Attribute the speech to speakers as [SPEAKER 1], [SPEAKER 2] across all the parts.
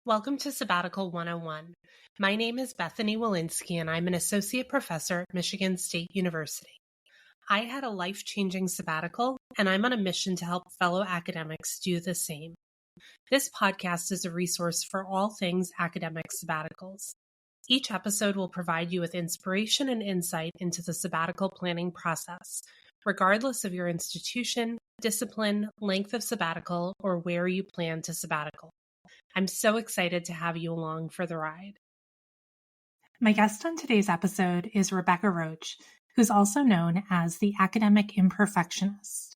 [SPEAKER 1] Welcome to Sabbatical 101. My name is Bethany Walensky, and I'm an associate professor at Michigan State University. I had a life-changing sabbatical, and I'm on a mission to help fellow academics do the same. This podcast is a resource for all things academic sabbaticals. Each episode will provide you with inspiration and insight into the sabbatical planning process, regardless of your institution, discipline, length of sabbatical, or where you plan to sabbatical. I'm so excited to have you along for the ride. My guest on today's episode is Rebecca Roache, who's also known as the Academic Imperfectionist.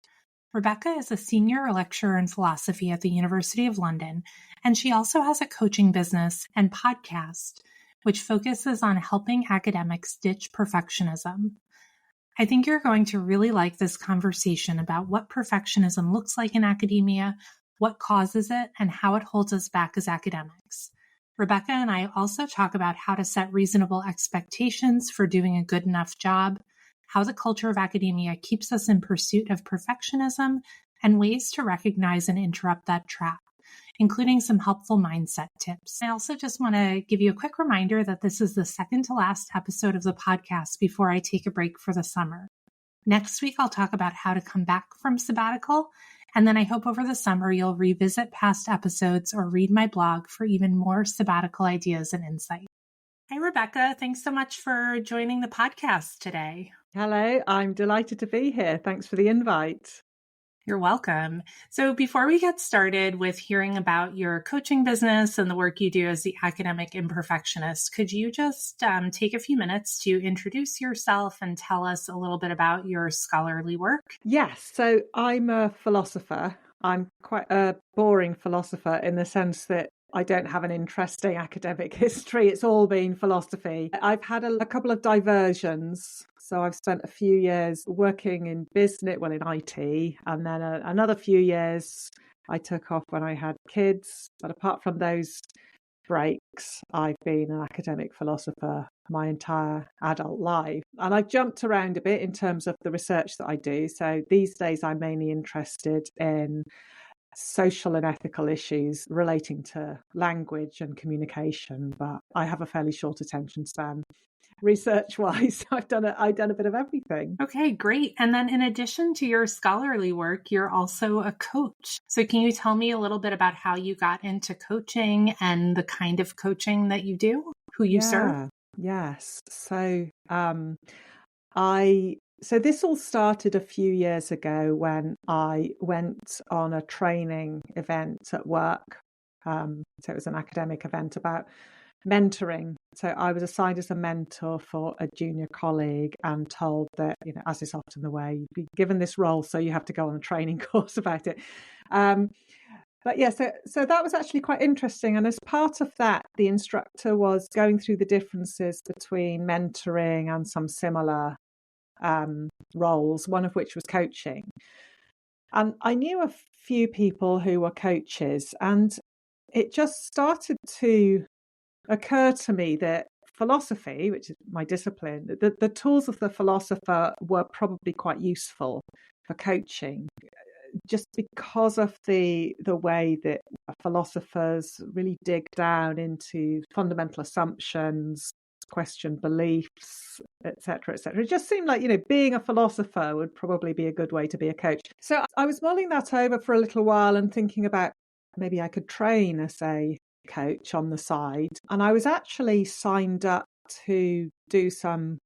[SPEAKER 1] Rebecca is a senior lecturer in philosophy at the University of London, and she also has a coaching business and podcast, which focuses on helping academics ditch perfectionism. I think you're going to really like this conversation about what perfectionism looks like in academia, what causes it, and how it holds us back as academics. Rebecca and I also talk about how to set reasonable expectations for doing a good enough job, how the culture of academia keeps us in pursuit of perfectionism, and ways to recognize and interrupt that trap, including some helpful mindset tips. I also just want to give you a quick reminder that this is the second to last episode of the podcast before I take a break for the summer. Next week, I'll talk about how to come back from sabbatical, and then I hope over the summer you'll revisit past episodes or read my blog for even more sabbatical ideas and insight. Hi, Rebecca. Thanks so much for joining the podcast today.
[SPEAKER 2] Hello, I'm delighted to be here. Thanks for the invite.
[SPEAKER 1] You're welcome. So before we get started with hearing about your coaching business and the work you do as the Academic Imperfectionist, could you just take a few minutes to introduce yourself and tell us a little bit about your scholarly work?
[SPEAKER 2] Yes, so I'm a philosopher. I'm quite a boring philosopher in the sense that I don't have an interesting academic history. It's all been philosophy. I've had a couple of diversions. So I've spent a few years working in business, in IT, and then another few years I took off when I had kids. But apart from those breaks, I've been an academic philosopher my entire adult life. And I've jumped around a bit in terms of the research that I do. So these days I'm mainly interested in social and ethical issues relating to language and communication, but I have a fairly short attention span. Research-wise, I've done a bit of everything.
[SPEAKER 1] Okay, great. And then in addition to your scholarly work, you're also a coach. So can you tell me a little bit about how you got into coaching and the kind of coaching that you do, who you serve?
[SPEAKER 2] Yes. So So this all started a few years ago when I went on a training event at work. So it was an academic event about mentoring. So I was assigned as a mentor for a junior colleague and told that, as is often the way, you'd be given this role, so you have to go on a training course about it. But yeah, so that was actually quite interesting. And as part of that, the instructor was going through the differences between mentoring and some similar roles, one of which was coaching. And I knew a few people who were coaches, and it just started to occur to me that philosophy, which is my discipline, the tools of the philosopher were probably quite useful for coaching, just because of the way that philosophers really dig down into fundamental assumptions, question beliefs, etc., etc. It just seemed like, being a philosopher would probably be a good way to be a coach. So I was mulling that over for a little while and thinking about maybe I could train as a coach on the side. And I was actually signed up to do some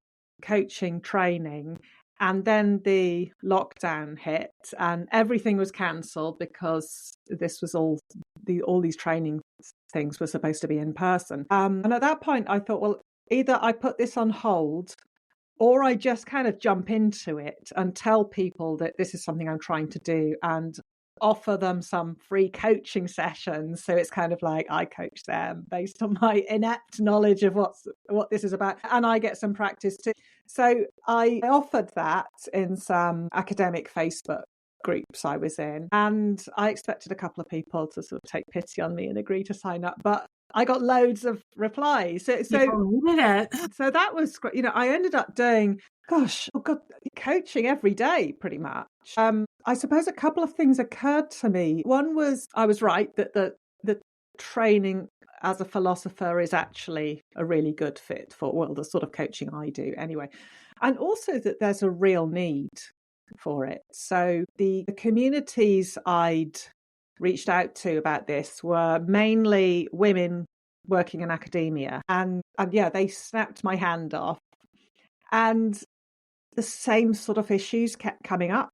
[SPEAKER 2] coaching training. And then the lockdown hit and everything was cancelled because this was all these training things were supposed to be in person. And at that point, I thought, well, either I put this on hold or I just kind of jump into it and tell people that this is something I'm trying to do and offer them some free coaching sessions. So it's kind of like I coach them based on my inept knowledge of what this is about, and I get some practice too. So I offered that in some academic Facebook groups I was in, and I expected a couple of people to sort of take pity on me and agree to sign up, but I got loads of replies. So that was great. I ended up doing coaching every day pretty much. I suppose a couple of things occurred to me. One was I was right that the training as a philosopher is actually a really good fit for, well, the sort of coaching I do anyway. And also that there's a real need for it. So the communities I'd reached out to about this were mainly women working in academia. And yeah, they snapped my hand off. And the same sort of issues kept coming up.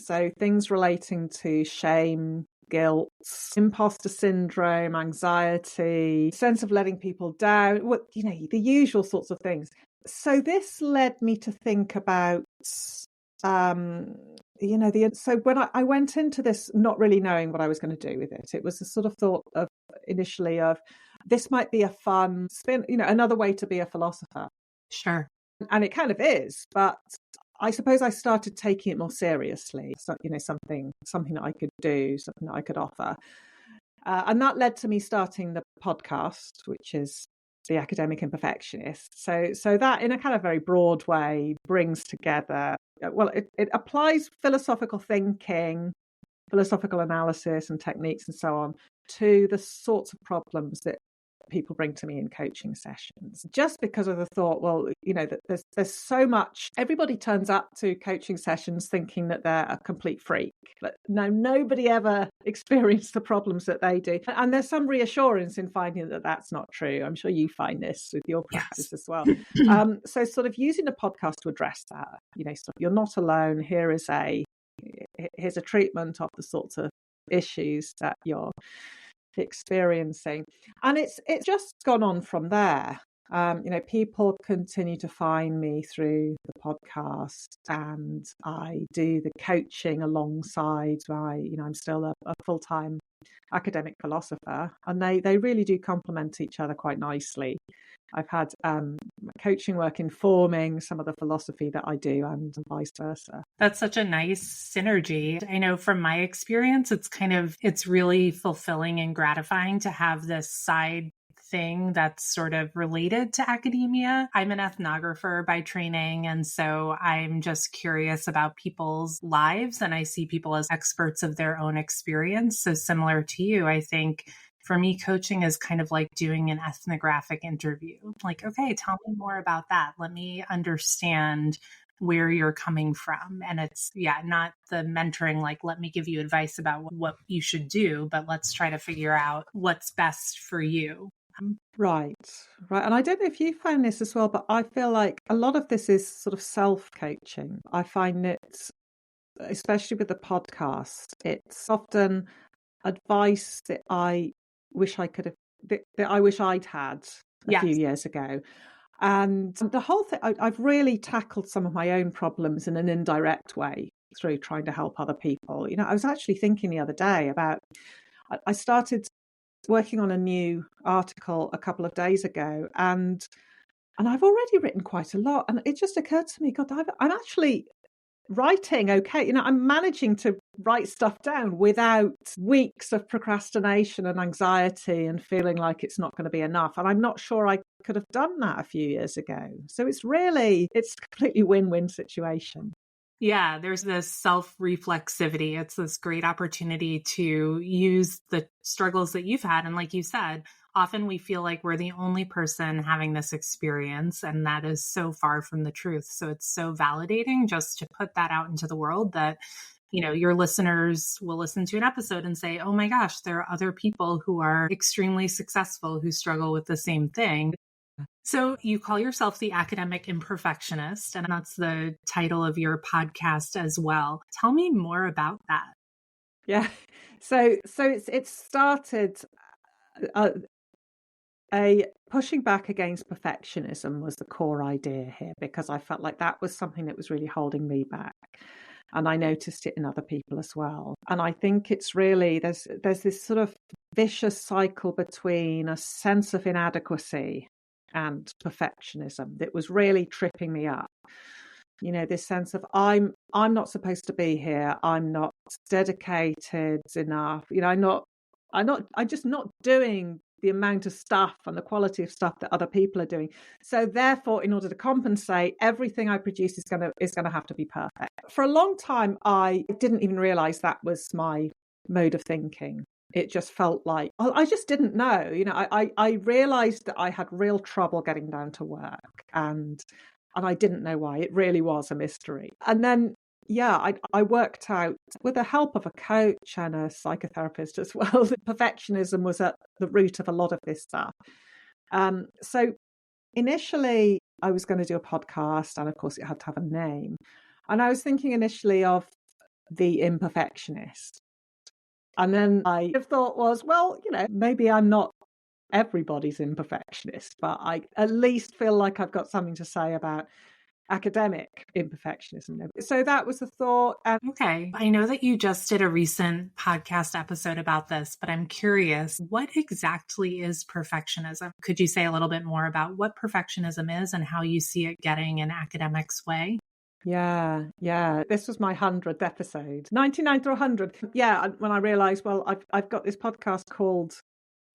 [SPEAKER 2] So things relating to shame, guilt, imposter syndrome, anxiety, sense of letting people down, the usual sorts of things. So this led me to think about, so when I went into this not really knowing what I was going to do with it, it was a sort of thought of initially of this might be a fun spin, another way to be a philosopher.
[SPEAKER 1] Sure.
[SPEAKER 2] And it kind of is, but I suppose I started taking it more seriously. So, something that I could do, something that I could offer. And that led to me starting the podcast, which is the Academic Imperfectionist. So that in a kind of very broad way brings together, it applies philosophical thinking, philosophical analysis and techniques and so on to the sorts of problems that people bring to me in coaching sessions, just because of the thought, that there's so much. Everybody turns up to coaching sessions thinking that they're a complete freak. But no, nobody ever experienced the problems that they do. And there's some reassurance in finding that that's not true. I'm sure you find this with your practice as well. So sort of using a podcast to address that, you're not alone. Here's a treatment of the sorts of issues that you're experiencing, and it's just gone on from there. People continue to find me through the podcast, and I do the coaching alongside I'm still a full-time academic philosopher, and they really do complement each other quite nicely. I've had coaching work informing some of the philosophy that I do, and vice versa.
[SPEAKER 1] That's such a nice synergy. I know from my experience, it's really fulfilling and gratifying to have this side thing that's sort of related to academia. I'm an ethnographer by training, and so I'm just curious about people's lives, and I see people as experts of their own experience. So similar to you, I think for me, coaching is kind of like doing an ethnographic interview. Like, okay, tell me more about that. Let me understand where you're coming from. And it's, not the mentoring, like, let me give you advice about what you should do, but let's try to figure out what's best for you.
[SPEAKER 2] Right. And I don't know if you find this as well, but I feel like a lot of this is sort of self-coaching. I find it, especially with the podcast, it's often advice that I wish I could have, that I wish I'd had a few years ago. And the whole thing, I've really tackled some of my own problems in an indirect way through trying to help other people. I was actually thinking the other day about, I started working on a new article a couple of days ago, and I've already written quite a lot. And it just occurred to me, God, I'm actually writing okay. I'm managing to write stuff down without weeks of procrastination and anxiety and feeling like it's not going to be enough. And I'm not sure I could have done that a few years ago. So it's a completely win-win situation.
[SPEAKER 1] Yeah, there's this self-reflexivity. It's this great opportunity to use the struggles that you've had. And like you said, often we feel like we're the only person having this experience, and that is so far from the truth. So it's so validating just to put that out into the world that, your listeners will listen to an episode and say, oh my gosh, there are other people who are extremely successful who struggle with the same thing. So you call yourself the Academic Imperfectionist, and that's the title of your podcast as well. Tell me more about that.
[SPEAKER 2] Yeah. So it started, a pushing back against perfectionism was the core idea here, because I felt like that was something that was really holding me back. And I noticed it in other people as well. And I think it's really, there's this sort of vicious cycle between a sense of inadequacy and perfectionism that was really tripping me up. This sense of I'm not supposed to be here. I'm not dedicated enough. I'm just not doing the amount of stuff and the quality of stuff that other people are doing. So therefore, in order to compensate, everything I produce is going to have to be perfect. For a long time, I didn't even realize that was my mode of thinking. it just felt like, well, I just didn't know. I realized that I had real trouble getting down to work, and I didn't know why. It really was a mystery. And then, yeah, I worked out with the help of a coach and a psychotherapist as well, that perfectionism was at the root of a lot of this stuff. So initially, I was going to do a podcast, and of course, it had to have a name. And I was thinking initially of the imperfectionist. And then I thought was, well, maybe I'm not everybody's imperfectionist, but I at least feel like I've got something to say about academic imperfectionism. So that was the thought.
[SPEAKER 1] Okay. I know that you just did a recent podcast episode about this, but I'm curious, what exactly is perfectionism? Could you say a little bit more about what perfectionism is and how you see it getting in academics' way?
[SPEAKER 2] Yeah. This was my 100th episode, 99 to 100. Yeah, when I realized, well, I've got this podcast called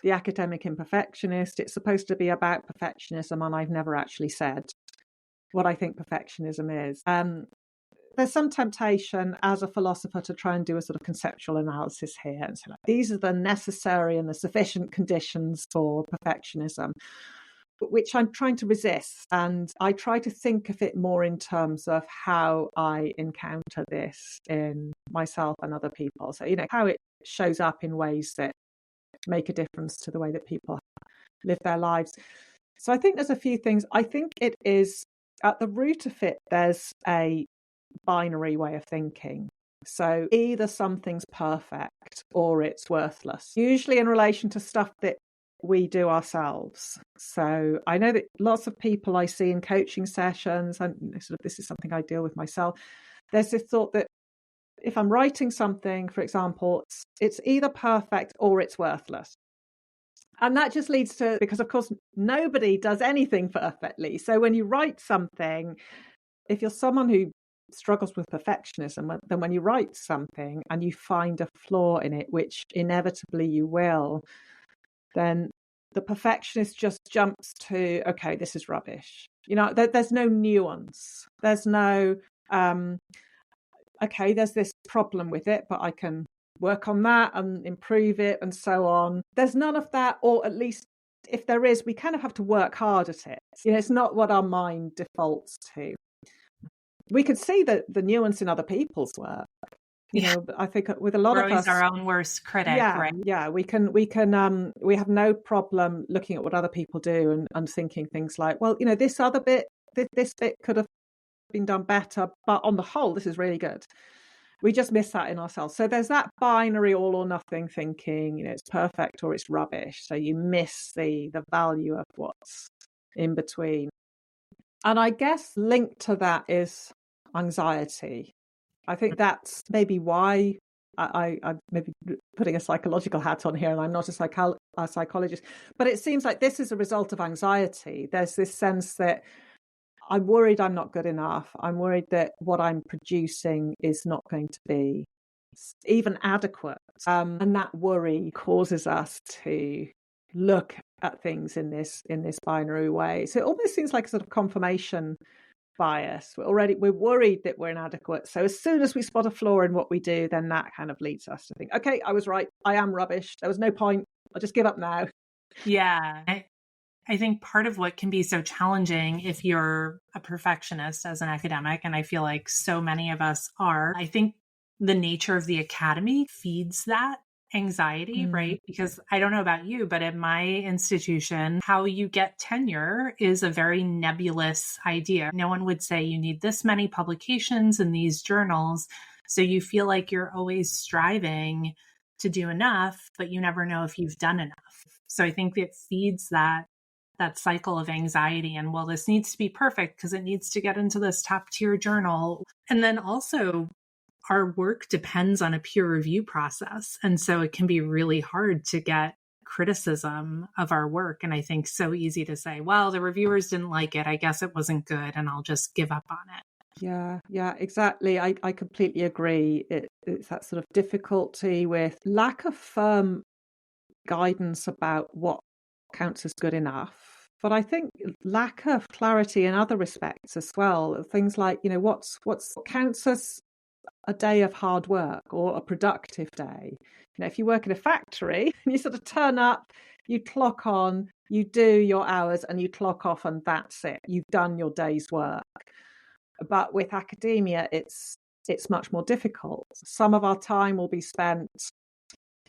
[SPEAKER 2] The Academic Imperfectionist. It's supposed to be about perfectionism, and I've never actually said what I think perfectionism is. There's some temptation as a philosopher to try and do a sort of conceptual analysis here and say, like, these are the necessary and the sufficient conditions for perfectionism, which I'm trying to resist. And I try to think of it more in terms of how I encounter this in myself and other people. So, how it shows up in ways that make a difference to the way that people live their lives. So I think there's a few things. I think it is, at the root of it, there's a binary way of thinking. So either something's perfect or it's worthless, usually in relation to stuff that we do ourselves. So I know that lots of people I see in coaching sessions, and sort of this is something I deal with myself, there's this thought that if I'm writing something, for example, it's either perfect or it's worthless. And that just leads to, because of course nobody does anything perfectly. So when you write something, if you're someone who struggles with perfectionism, then when you write something and you find a flaw in it, which inevitably you will, then the perfectionist just jumps to, okay, this is rubbish. There's no nuance. There's no, okay, there's this problem with it, but I can work on that and improve it and so on. There's none of that, or at least if there is, we kind of have to work hard at it. It's not what our mind defaults to. We could see the nuance in other people's work. I think with a lot
[SPEAKER 1] We're
[SPEAKER 2] of
[SPEAKER 1] always
[SPEAKER 2] us,
[SPEAKER 1] our own worst critic, right?
[SPEAKER 2] Yeah, we have no problem looking at what other people do and thinking things like, well, this other bit, this bit could have been done better, but on the whole, this is really good. We just miss that in ourselves. So there's that binary all or nothing thinking, it's perfect or it's rubbish. So you miss the value of what's in between. And I guess linked to that is anxiety. I think that's maybe why I'm maybe putting a psychological hat on here, and I'm not a psychologist, but it seems like this is a result of anxiety. There's this sense that I'm worried I'm not good enough. I'm worried that what I'm producing is not going to be even adequate. And that worry causes us to look at things in this binary way. So it almost seems like a sort of confirmation bias. We're worried that we're inadequate. So as soon as we spot a flaw in what we do, then that kind of leads us to think, okay, I was right. I am rubbish. There was no point. I'll just give up now.
[SPEAKER 1] Yeah. I think part of what can be so challenging if you're a perfectionist as an academic, and I feel like so many of us are, I think the nature of the academy feeds that anxiety, right? Because I don't know about you, but at my institution, how you get tenure is a very nebulous idea. No one would say you need this many publications in these journals. So you feel like you're always striving to do enough, but you never know if you've done enough. So I think it feeds that cycle of anxiety and, well, this needs to be perfect because it needs to get into this top tier journal. And then also our work depends on a peer review process. And so it can be really hard to get criticism of our work. And I think so easy to say, well, the reviewers didn't like it. I guess it wasn't good and I'll just give up on it.
[SPEAKER 2] Yeah, exactly. I completely agree. It's that sort of difficulty with lack of firm guidance about what counts as good enough. But I think lack of clarity in other respects as well. Things like, what counts as a day of hard work or a productive day. If you work in a factory and you sort of turn up, you clock on, you do your hours and you clock off and that's it. You've done your day's work. But with academia, it's much more difficult. Some of our time will be spent,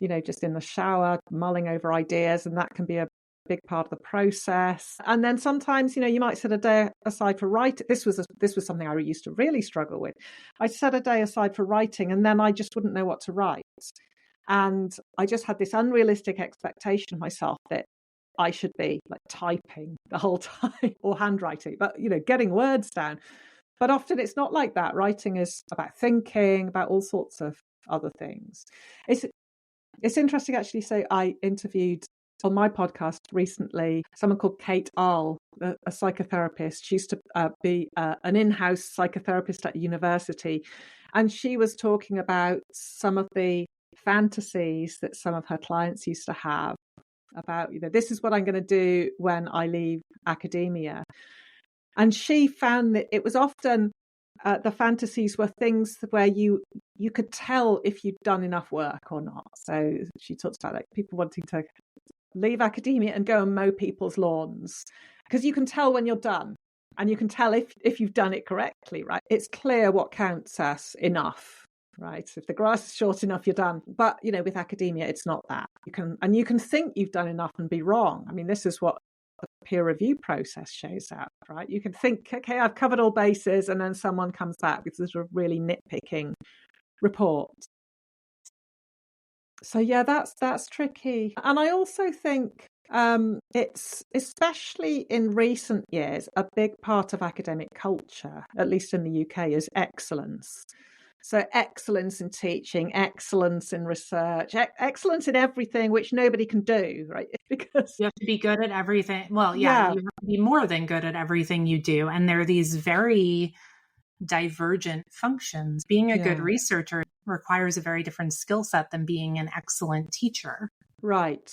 [SPEAKER 2] just in the shower, mulling over ideas, and that can be a big part of the process. And then sometimes, you might set a day aside for writing. This was something I used to really struggle with. I set a day aside for writing, and then I just wouldn't know what to write. And I just had this unrealistic expectation of myself that I should be like typing the whole time or handwriting, but getting words down. But often it's not like that. Writing is about thinking, about all sorts of other things. It's interesting, actually. So I interviewed on my podcast recently someone called Kate Ahl, a psychotherapist. She used to be an in-house psychotherapist at university. And she was talking about some of the fantasies that some of her clients used to have about, this is what I'm going to do when I leave academia. And she found that it was often the fantasies were things where you could tell if you'd done enough work or not. So she talks about like people wanting to leave academia and go and mow people's lawns, because you can tell when you're done and you can tell if you've done it correctly, right? It's clear what counts as enough, right? If the grass is short enough, you're done. But, with academia, it's not that. You can think you've done enough and be wrong. I mean, this is what the peer review process shows up, right? You can think, okay, I've covered all bases, and then someone comes back with this really nitpicking report. So yeah, that's tricky. And I also think it's, especially in recent years, a big part of academic culture, at least in the UK, is excellence. So excellence in teaching, excellence in research, excellence in everything, which nobody can do, right? Because
[SPEAKER 1] you have to be good at everything. Well, yeah, you have to be more than good at everything you do. And there are these very divergent functions. Being a good researcher requires a very different skill set than being an excellent teacher.
[SPEAKER 2] Right.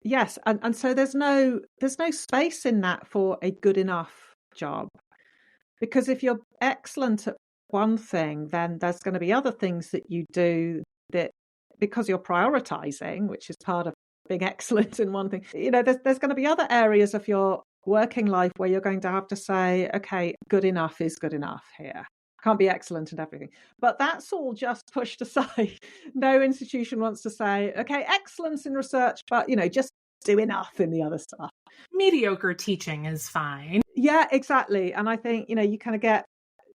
[SPEAKER 2] Yes. And so there's no space in that for a good enough job. Because if you're excellent at one thing, then there's going to be other things that you do that, because you're prioritizing, which is part of being excellent in one thing, there's going to be other areas of your working life where you're going to have to say, okay, good enough is good enough here. Can't be excellent at everything. But that's all just pushed aside. No institution wants to say, okay, excellence in research, but, just do enough in the other stuff.
[SPEAKER 1] Mediocre teaching is fine.
[SPEAKER 2] Yeah, exactly. And I think, you kind of get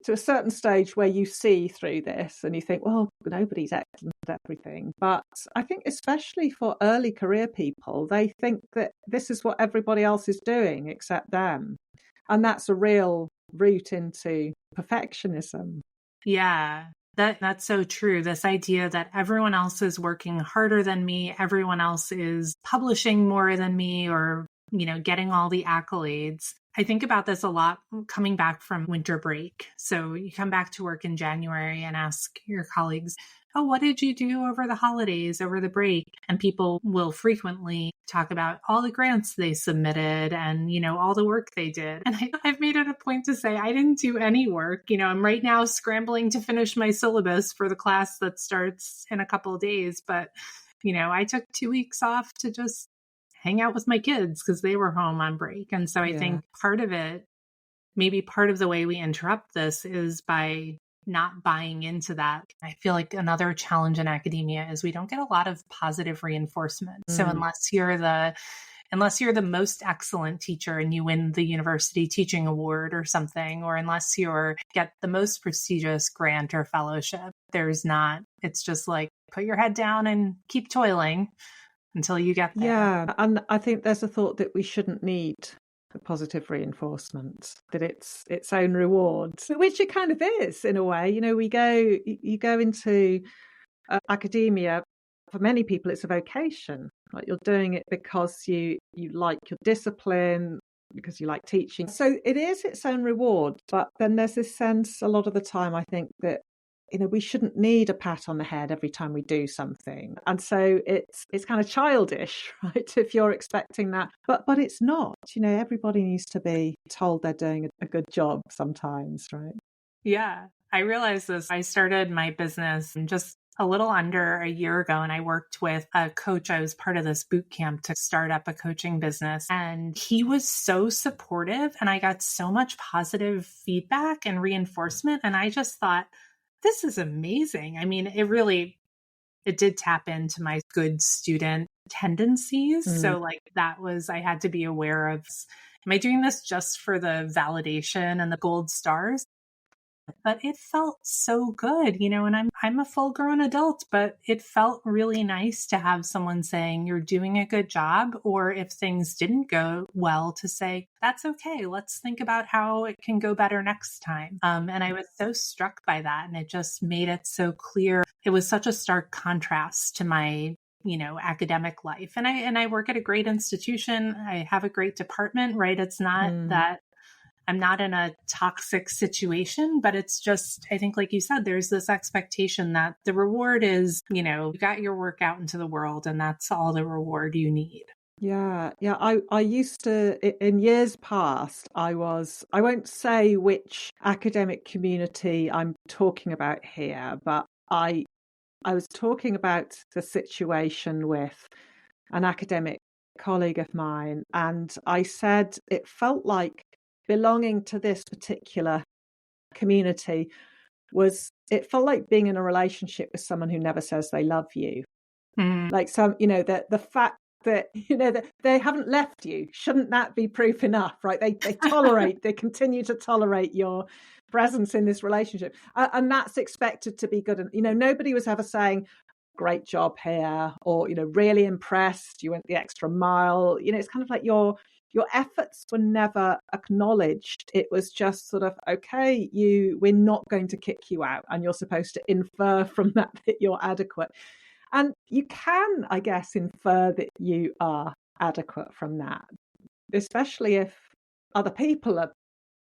[SPEAKER 2] to a certain stage where you see through this and you think, well, nobody's excellent at everything. But I think especially for early career people, they think that this is what everybody else is doing except them. And that's a real route into perfectionism.
[SPEAKER 1] Yeah, that's so true. This idea that everyone else is working harder than me, everyone else is publishing more than me, or, getting all the accolades. I think about this a lot coming back from winter break. So you come back to work in January and ask your colleagues, oh, what did you do over the holidays, over the break? And people will frequently talk about all the grants they submitted and, all the work they did. And I've made it a point to say, I didn't do any work. I'm right now scrambling to finish my syllabus for the class that starts in a couple of days. But, I took 2 weeks off to just hang out with my kids because they were home on break. And so I think part of it, maybe part of the way we interrupt this is by not buying into that. I feel like another challenge in academia is we don't get a lot of positive reinforcement. So unless you're the most excellent teacher and you win the university teaching award or something, or unless you get the most prestigious grant or fellowship, it's just like, put your head down and keep toiling until you get there.
[SPEAKER 2] Yeah. And I think there's a thought that we shouldn't need the positive reinforcement, that it's its own reward, which it kind of is in a way. You go into academia. For many people, it's a vocation. Like, you're doing it because you like your discipline, because you like teaching. So it is its own reward. But then there's this sense a lot of the time, I think, that we shouldn't need a pat on the head every time we do something. And so it's kind of childish, right, if you're expecting that. But it's not. Everybody needs to be told they're doing a good job sometimes, right?
[SPEAKER 1] Yeah. I realized this. I started my business just a little under a year ago, and I worked with a coach. I was part of this boot camp to start up a coaching business, and he was so supportive, and I got so much positive feedback and reinforcement. And I just thought, this is amazing. I mean, it did tap into my good student tendencies. So like I had to be aware of, am I doing this just for the validation and the gold stars? But it felt so good, and I'm a full grown adult, but it felt really nice to have someone saying you're doing a good job, or if things didn't go well, to say, that's okay. Let's think about how it can go better next time. And I was so struck by that. And it just made it so clear. It was such a stark contrast to my academic life. And I work at a great institution. I have a great department, right? It's not that I'm not in a toxic situation, but it's just, I think, like you said, there's this expectation that the reward is, you got your work out into the world and that's all the reward you need.
[SPEAKER 2] Yeah. I used to, in years past, I won't say which academic community I'm talking about here, but I was talking about the situation with an academic colleague of mine, and I said it felt like belonging to this particular community it felt like being in a relationship with someone who never says they love you. Like the fact that that they haven't left you, shouldn't that be proof enough, right? They they continue to tolerate your presence in this relationship, and that's expected to be good. And nobody was ever saying great job here, or really impressed, you went the extra mile. It's kind of like your efforts were never acknowledged. It was just sort of, okay, we're not going to kick you out, and you're supposed to infer from that you're adequate. And you can, I guess, infer that you are adequate from that, especially if other people are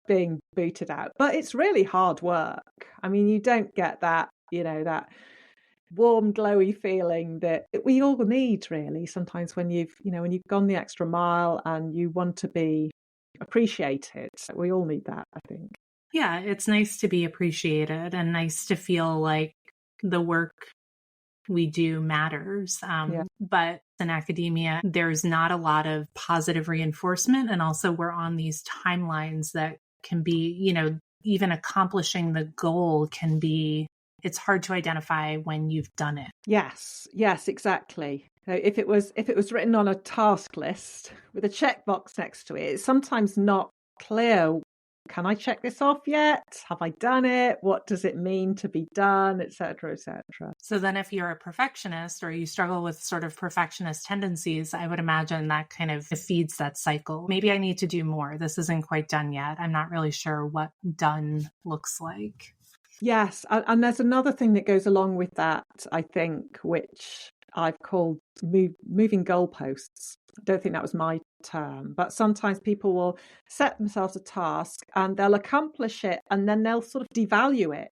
[SPEAKER 2] being booted out. But it's really hard work. I mean, you don't get that, that warm, glowy feeling that we all need, really, sometimes when you've gone the extra mile and you want to be appreciated. We all need that, I think.
[SPEAKER 1] Yeah, it's nice to be appreciated and nice to feel like the work we do matters. But in academia, there's not a lot of positive reinforcement. And also we're on these timelines that can be, even accomplishing the goal can be, it's hard to identify when you've done it.
[SPEAKER 2] Yes, exactly. So if it was written on a task list with a checkbox next to it, it's sometimes not clear. Can I check this off yet? Have I done it? What does it mean to be done, etc., etc.?
[SPEAKER 1] So then if you're a perfectionist or you struggle with sort of perfectionist tendencies, I would imagine that kind of feeds that cycle. Maybe I need to do more. This isn't quite done yet. I'm not really sure what done looks like.
[SPEAKER 2] Yes. And there's another thing that goes along with that, I think, which I've called moving goalposts. I don't think that was my term, but sometimes people will set themselves a task and they'll accomplish it and then they'll sort of devalue it.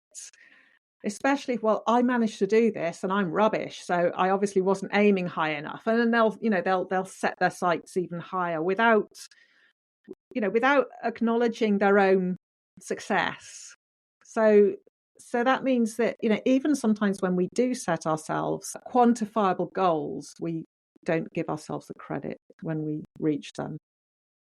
[SPEAKER 2] Especially if, well, I managed to do this and I'm rubbish, so I obviously wasn't aiming high enough. And then they'll set their sights even higher without acknowledging their own success. So that means that, even sometimes when we do set ourselves quantifiable goals, we don't give ourselves the credit when we reach them.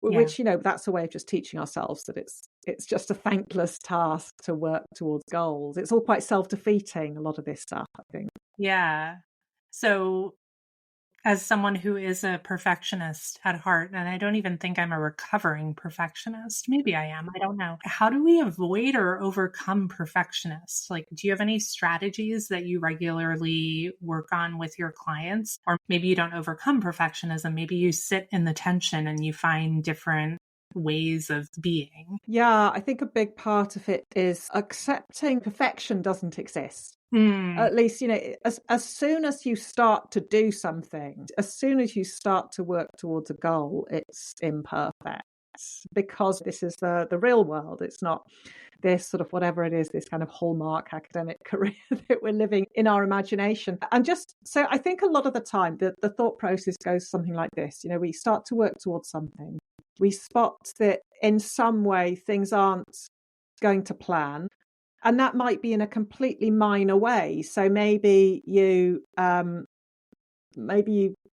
[SPEAKER 2] Yeah. Which, that's a way of just teaching ourselves that it's just a thankless task to work towards goals. It's all quite self-defeating, a lot of this stuff, I think.
[SPEAKER 1] Yeah. So as someone who is a perfectionist at heart, and I don't even think I'm a recovering perfectionist. Maybe I am. I don't know. How do we avoid or overcome perfectionists? Like, do you have any strategies that you regularly work on with your clients? Or maybe you don't overcome perfectionism. Maybe you sit in the tension and you find different ways of being.
[SPEAKER 2] Yeah, I think a big part of it is accepting perfection doesn't exist. At least, as soon as you start to do something, as soon as you start to work towards a goal, it's imperfect, because this is the real world. It's not this sort of whatever it is, this kind of hallmark academic career that we're living in our imagination. And just so I think a lot of the time, the thought process goes something like this. We start to work towards something. We spot that in some way things aren't going to plan. And that might be in a completely minor way. So maybe you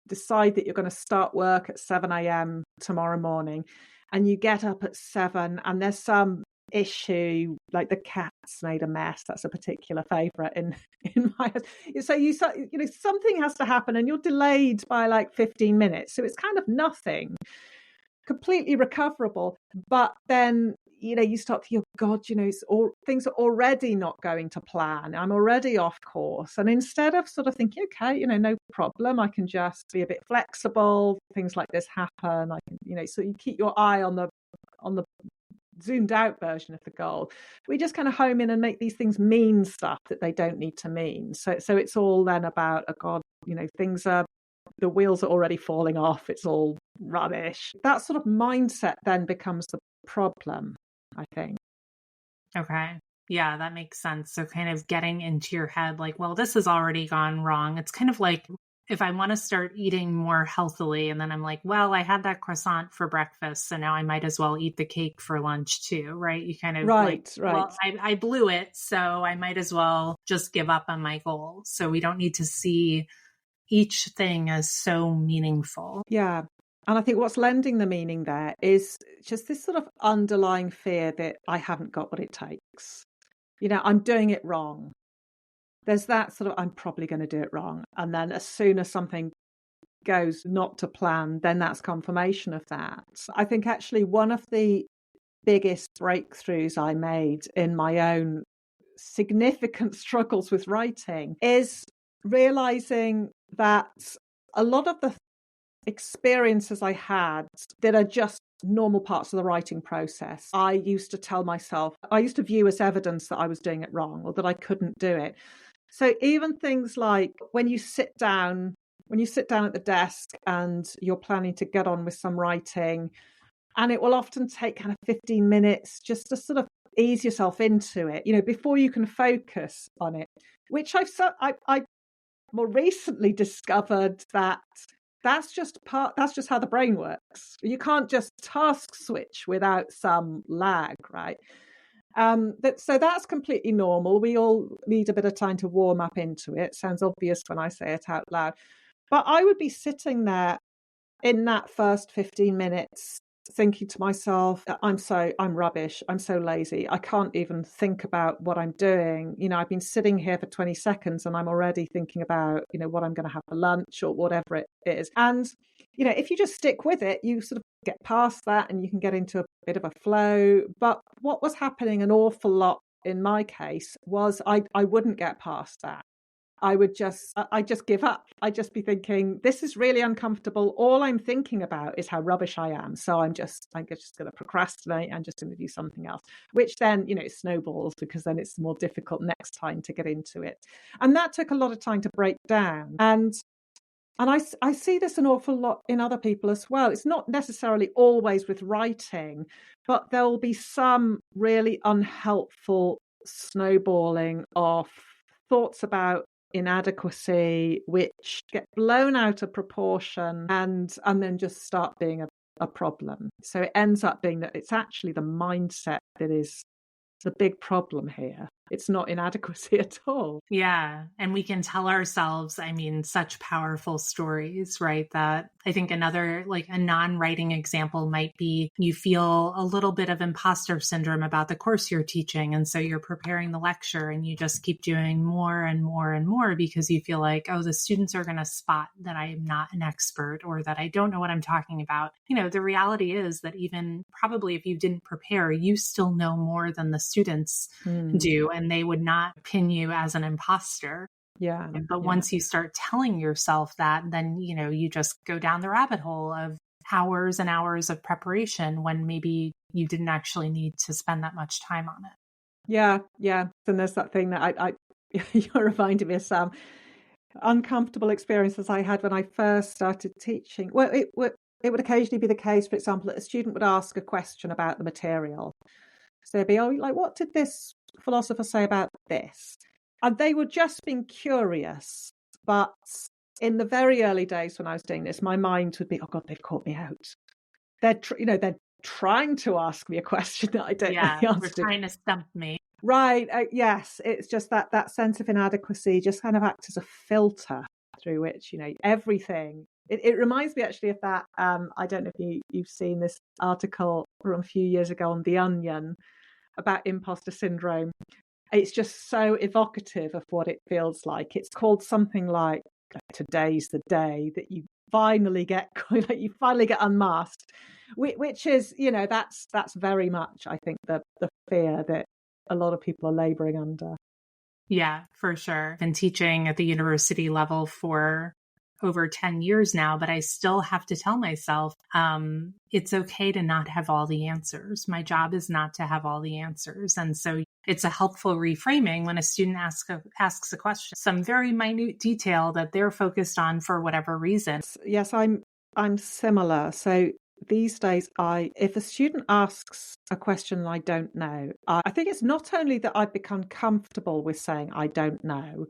[SPEAKER 2] decide that you're going to start work at 7 a.m. tomorrow morning, and you get up at 7, and there's some issue, like the cat's made a mess. That's a particular favorite in my house. So something has to happen, and you're delayed by like 15 minutes. So it's kind of nothing, completely recoverable. But then you start to think, oh God, things are already not going to plan. I'm already off course. And instead of sort of thinking, okay, no problem, I can just be a bit flexible. Things like this happen. I can, so you keep your eye on the zoomed out version of the goal. We just kind of home in and make these things mean stuff that they don't need to mean. So it's all then about, oh God, the wheels are already falling off. It's all rubbish. That sort of mindset then becomes the problem, I think.
[SPEAKER 1] Okay. Yeah, that makes sense. So kind of getting into your head like, well, this has already gone wrong. It's kind of like if I want to start eating more healthily and then I'm like, well, I had that croissant for breakfast, so now I might as well eat the cake for lunch too, right? You kind of
[SPEAKER 2] right.
[SPEAKER 1] Well, I blew it, so I might as well just give up on my goal. So we don't need to see each thing as so meaningful.
[SPEAKER 2] Yeah. And I think what's lending the meaning there is just this sort of underlying fear that I haven't got what it takes. I'm doing it wrong. There's that sort of, I'm probably going to do it wrong. And then as soon as something goes not to plan, then that's confirmation of that. I think actually one of the biggest breakthroughs I made in my own significant struggles with writing is realizing that a lot of the experiences I had that are just normal parts of the writing process, I used to view as evidence that I was doing it wrong or that I couldn't do it. So even things like when you sit down at the desk and you're planning to get on with some writing, and it will often take kind of 15 minutes just to sort of ease yourself into it, before you can focus on it, which I more recently discovered that's just how the brain works. You can't just task switch without some lag, right? So that's completely normal. We all need a bit of time to warm up into it. Sounds obvious when I say it out loud. But I would be sitting there in that first 15 minutes thinking to myself, I'm rubbish. I'm so lazy. I can't even think about what I'm doing. I've been sitting here for 20 seconds and I'm already thinking about, what I'm going to have for lunch or whatever it is. And, if you just stick with it, you sort of get past that and you can get into a bit of a flow. But what was happening an awful lot in my case was I wouldn't get past that. I just give up. I'd just be thinking, this is really uncomfortable. All I'm thinking about is how rubbish I am. So I'm just going to procrastinate. I'm just going to do something else, which then, it snowballs because then it's more difficult next time to get into it. And that took a lot of time to break down. And I see this an awful lot in other people as well. It's not necessarily always with writing, but there will be some really unhelpful snowballing of thoughts about inadequacy which get blown out of proportion and then just start being a problem. So it ends up being that it's actually the mindset that is the big problem here. It's not inadequacy at all.
[SPEAKER 1] Yeah. And we can tell ourselves, such powerful stories, right? That I think another, like a non-writing example might be you feel a little bit of imposter syndrome about the course you're teaching. And so you're preparing the lecture and you just keep doing more and more and more because you feel like, oh, the students are going to spot that I am not an expert or that I don't know what I'm talking about. The reality is that even probably if you didn't prepare, you still know more than the students do. And they would not pin you as an imposter.
[SPEAKER 2] Yeah.
[SPEAKER 1] But once you start telling yourself that, then, you just go down the rabbit hole of hours and hours of preparation when maybe you didn't actually need to spend that much time on it.
[SPEAKER 2] Yeah. Yeah. And there's that thing that you're reminding me of some uncomfortable experiences I had when I first started teaching. Well, it would occasionally be the case, for example, that a student would ask a question about the material. So they'd be, what did this philosopher say about this? And they were just being curious. But in the very early days when I was doing this, my mind would be, oh God, they've caught me out. They're trying to ask me a question that I don't know the answer to.
[SPEAKER 1] They're trying to stump me.
[SPEAKER 2] Right. Yes. It's just that sense of inadequacy just kind of acts as a filter through which, everything. It reminds me actually of that. I don't know if you've seen this article from a few years ago on The Onion about imposter syndrome. It's just so evocative of what it feels like. It's called something like "Today's the day that you finally get like you finally get unmasked," which is that's very much, I think, the fear that a lot of people are laboring under.
[SPEAKER 1] Yeah, for sure. I've been teaching at the university level for over 10 years now, but I still have to tell myself it's okay to not have all the answers. My job is not to have all the answers. And so it's a helpful reframing when a student asks a question, some very minute detail that they're focused on for whatever reason.
[SPEAKER 2] Yes, I'm similar. So these days, if a student asks a question I don't know, I think it's not only that I've become comfortable with saying I don't know,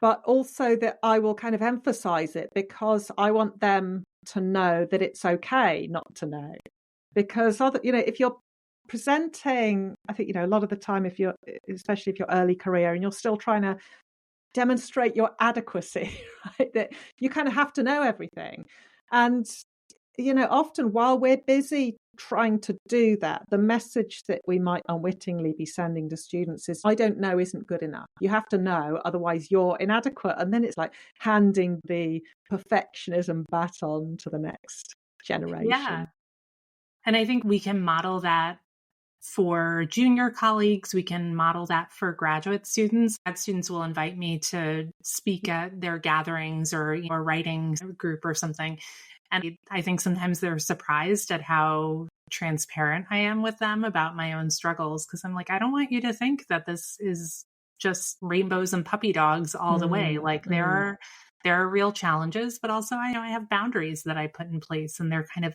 [SPEAKER 2] but also that I will kind of emphasize it because I want them to know that it's okay not to know. Because if you're presenting, I think, a lot of the time, especially if you're early career and you're still trying to demonstrate your adequacy, right, that you kind of have to know everything. And often while we're busy trying to do that, the message that we might unwittingly be sending to students is, I don't know isn't good enough. You have to know, otherwise you're inadequate. And then it's like handing the perfectionism baton to the next generation.
[SPEAKER 1] Yeah. And I think we can model that for junior colleagues. We can model that for graduate students. Grad students will invite me to speak at their gatherings or writing group or something. And I think sometimes they're surprised at how transparent I am with them about my own struggles. Because I'm like, I don't want you to think that this is just rainbows and puppy dogs all the way. Like there are real challenges, but also I have boundaries that I put in place, and they're kind of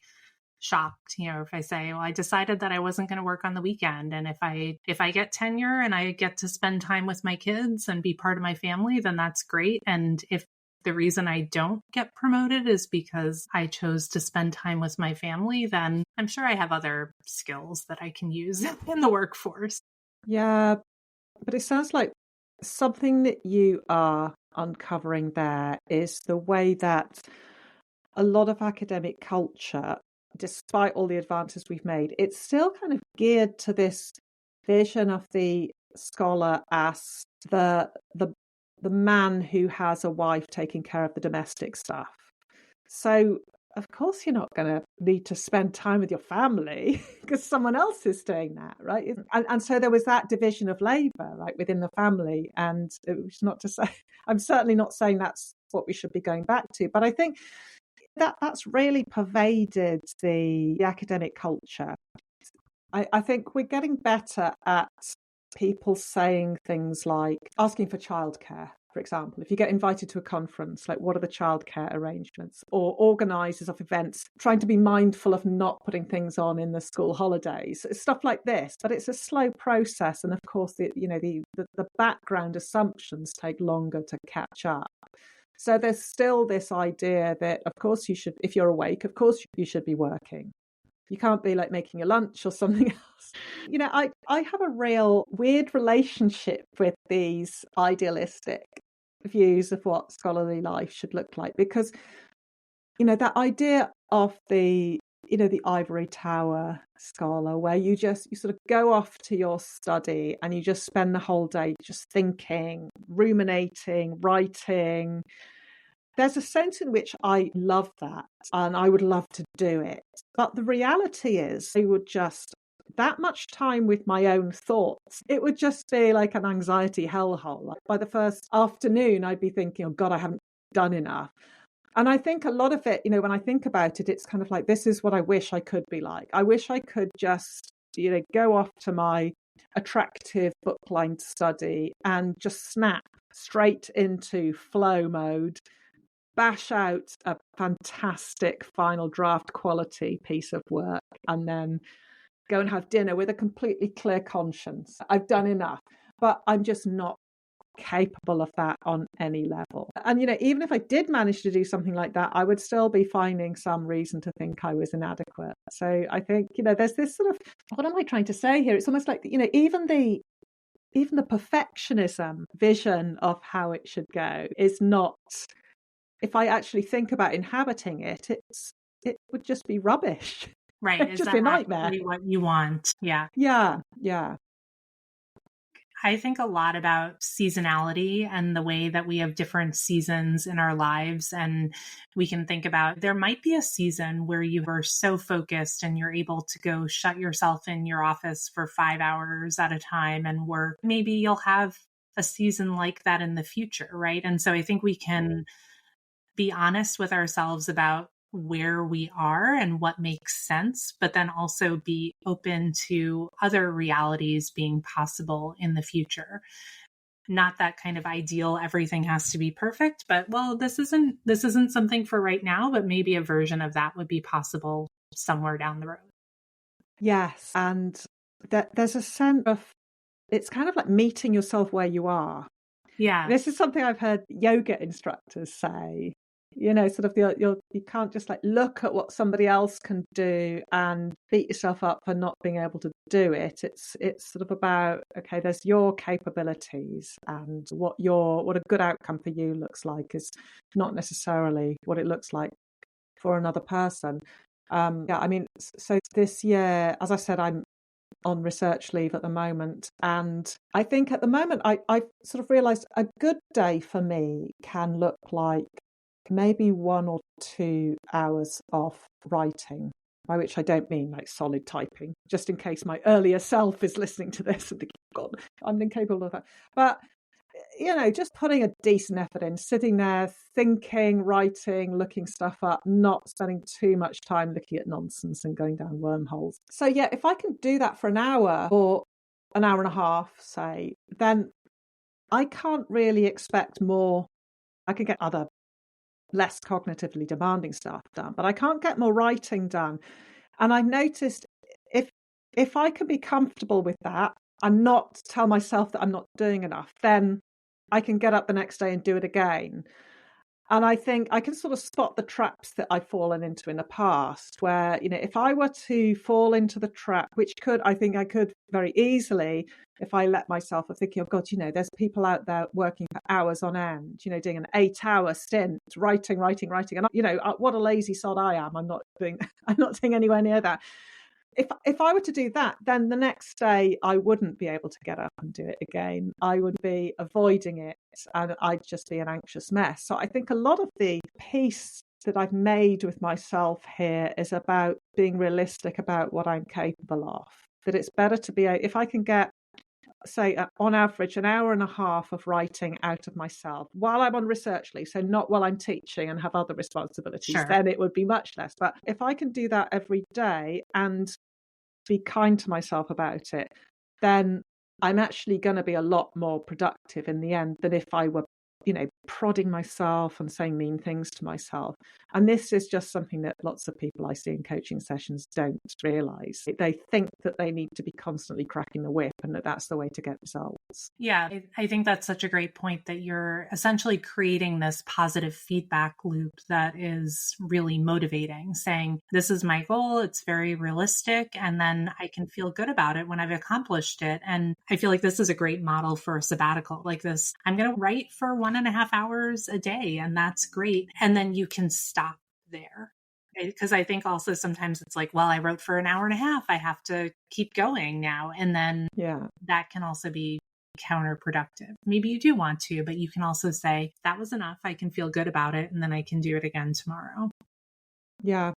[SPEAKER 1] shocked, if I say, well, I decided that I wasn't going to work on the weekend. And if I get tenure and I get to spend time with my kids and be part of my family, then that's great. And if the reason I don't get promoted is because I chose to spend time with my family, then I'm sure I have other skills that I can use in the workforce.
[SPEAKER 2] Yeah, but it sounds like something that you are uncovering there is the way that a lot of academic culture, despite all the advances we've made, it's still kind of geared to this vision of the scholar as the man who has a wife taking care of the domestic stuff. So of course you're not going to need to spend time with your family because someone else is doing that, right? And so there was that division of labor, right, within the family. And it was not to say, I'm certainly not saying that's what we should be going back to, but I think that's really pervaded the academic culture. I think we're getting better at people saying things like asking for childcare, for example. If you get invited to a conference, like, what are the childcare arrangements? Or organisers of events trying to be mindful of not putting things on in the school holidays, stuff like this. But it's a slow process, and of course the background assumptions take longer to catch up. So there's still this idea that, of course, you should, if you're awake, of course you should be working. You can't be like making a lunch or something else. I have a real weird relationship with these idealistic views of what scholarly life should look like, because, that idea of the ivory tower scholar, where you sort of go off to your study and you just spend the whole day just thinking, ruminating, writing. There's a sense in which I love that and I would love to do it. But the reality is I would just, that much time with my own thoughts, it would just be like an anxiety hellhole. Like by the first afternoon, I'd be thinking, oh God, I haven't done enough. And I think a lot of it, when I think about it, it's kind of like, this is what I wish I could be like. I wish I could just, go off to my attractive book-lined study and just snap straight into flow mode, bash out a fantastic final draft quality piece of work, and then go and have dinner with a completely clear conscience. I've done enough, but I'm just not capable of that on any level. And, even if I did manage to do something like that, I would still be finding some reason to think I was inadequate. So I think, there's this sort of, what am I trying to say here? It's almost like, even even the perfectionism vision of how it should go is not, if I actually think about inhabiting it, it would just be rubbish.
[SPEAKER 1] Right.
[SPEAKER 2] It'd
[SPEAKER 1] Is
[SPEAKER 2] just
[SPEAKER 1] that
[SPEAKER 2] be a nightmare.
[SPEAKER 1] actually what you want? Yeah.
[SPEAKER 2] Yeah, yeah.
[SPEAKER 1] I think a lot about seasonality and the way that we have different seasons in our lives. And we can think about, there might be a season where you are so focused and you're able to go shut yourself in your office for 5 hours at a time and work. Maybe you'll have a season like that in the future, right? And so I think we can be honest with ourselves about where we are and what makes sense, but then also be open to other realities being possible in the future. Not that kind of ideal, everything has to be perfect, but well, this isn't something for right now, but maybe a version of that would be possible somewhere down the road.
[SPEAKER 2] Yes. And there's a sense of, it's kind of like meeting yourself where you are.
[SPEAKER 1] Yeah.
[SPEAKER 2] This is something I've heard yoga instructors say, sort of you can't just like look at what somebody else can do and beat yourself up for not being able to do it. It's sort of about, okay, there's your capabilities, and what a good outcome for you looks like is not necessarily what it looks like for another person. Yeah, I mean, so this year, as I said, I'm on research leave at the moment. And I think at the moment, I sort of realised a good day for me can look like maybe 1 or 2 hours of writing, by which I don't mean like solid typing, just in case my earlier self is listening to this and thinking, God, I'm incapable of that. But just putting a decent effort in, sitting there, thinking, writing, looking stuff up, not spending too much time looking at nonsense and going down wormholes. So yeah, if I can do that for an hour or an hour and a half, say, then I can't really expect more. I can get other less cognitively demanding stuff done, but I can't get more writing done. And I've noticed if I can be comfortable with that and not tell myself that I'm not doing enough, then I can get up the next day and do it again. And I think I can sort of spot the traps that I've fallen into in the past, where, if I were to fall into the trap, which I think I could very easily, if I let myself of thinking, oh God, there's people out there working for hours on end, doing an 8-hour stint, writing. And, what a lazy sod I am. I'm not doing anywhere near that. If I were to do that, then the next day I wouldn't be able to get up and do it again. I would be avoiding it and I'd just be an anxious mess. So I think a lot of the peace that I've made with myself here is about being realistic about what I'm capable of. That it's better to be, if I can get, say, on average, an hour and a half of writing out of myself while I'm on research leave, so not while I'm teaching and have other responsibilities,
[SPEAKER 1] Sure.
[SPEAKER 2] Then it would be much less. But if I can do that every day and be kind to myself about it, then I'm actually going to be a lot more productive in the end than if I were, prodding myself and saying mean things to myself. And this is just something that lots of people I see in coaching sessions don't realise. They think that they need to be constantly cracking the whip and that that's the way to get results.
[SPEAKER 1] Yeah, I think that's such a great point, that you're essentially creating this positive feedback loop that is really motivating, saying, this is my goal, it's very realistic, and then I can feel good about it when I've accomplished it. And I feel like this is a great model for a sabbatical like this. I'm going to write for 1.5 hours a day, and that's great. And then you can stop there. Because I think also sometimes it's like, well, I wrote for an hour and a half, I have to keep going now. And then that can also be counterproductive. Maybe you do want to, but you can also say, that was enough, I can feel good about it, and then I can do it again tomorrow.
[SPEAKER 2] Yeah,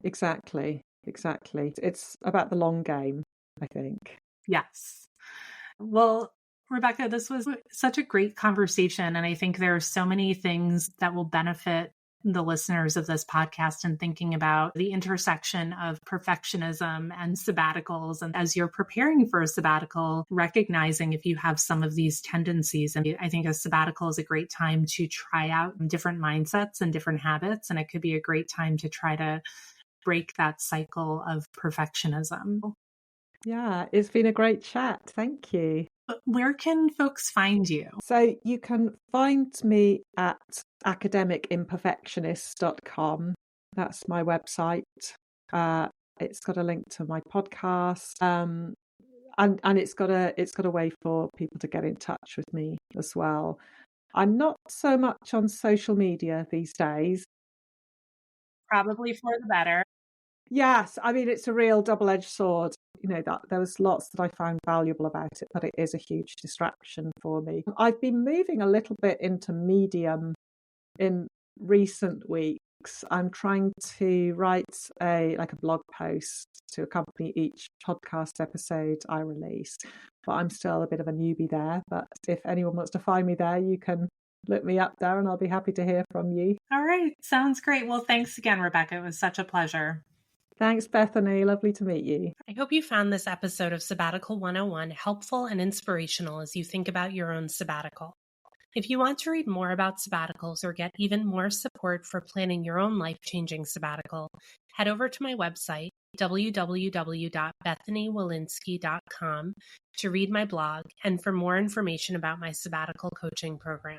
[SPEAKER 2] exactly. It's about the long game, I think.
[SPEAKER 1] Yes. Well, Rebecca, this was such a great conversation. And I think there are so many things that will benefit the listeners of this podcast in thinking about the intersection of perfectionism and sabbaticals. And as you're preparing for a sabbatical, recognizing if you have some of these tendencies. And I think a sabbatical is a great time to try out different mindsets and different habits. And it could be a great time to try to break that cycle of perfectionism.
[SPEAKER 2] Yeah, it's been a great chat. Thank you.
[SPEAKER 1] But where can folks find you?
[SPEAKER 2] So you can find me at academicimperfectionist.com. That's my website. It's got a link to my podcast. And it's got a way for people to get in touch with me as well. I'm not so much on social media these days.
[SPEAKER 1] Probably for the better.
[SPEAKER 2] Yes, I mean it's a real double-edged sword. That there was lots that I found valuable about it, but it is a huge distraction for me. I've been moving a little bit into Medium in recent weeks. I'm trying to write a blog post to accompany each podcast episode I release, but I'm still a bit of a newbie there. But if anyone wants to find me there, you can look me up there and I'll be happy to hear from you.
[SPEAKER 1] All right. Sounds great. Well, thanks again, Rebecca. It was such a pleasure.
[SPEAKER 2] Thanks, Bethany. Lovely to meet you.
[SPEAKER 1] I hope you found this episode of Sabbatical 101 helpful and inspirational as you think about your own sabbatical. If you want to read more about sabbaticals or get even more support for planning your own life-changing sabbatical, head over to my website, www.bethanywolinsky.com, to read my blog and for more information about my sabbatical coaching program.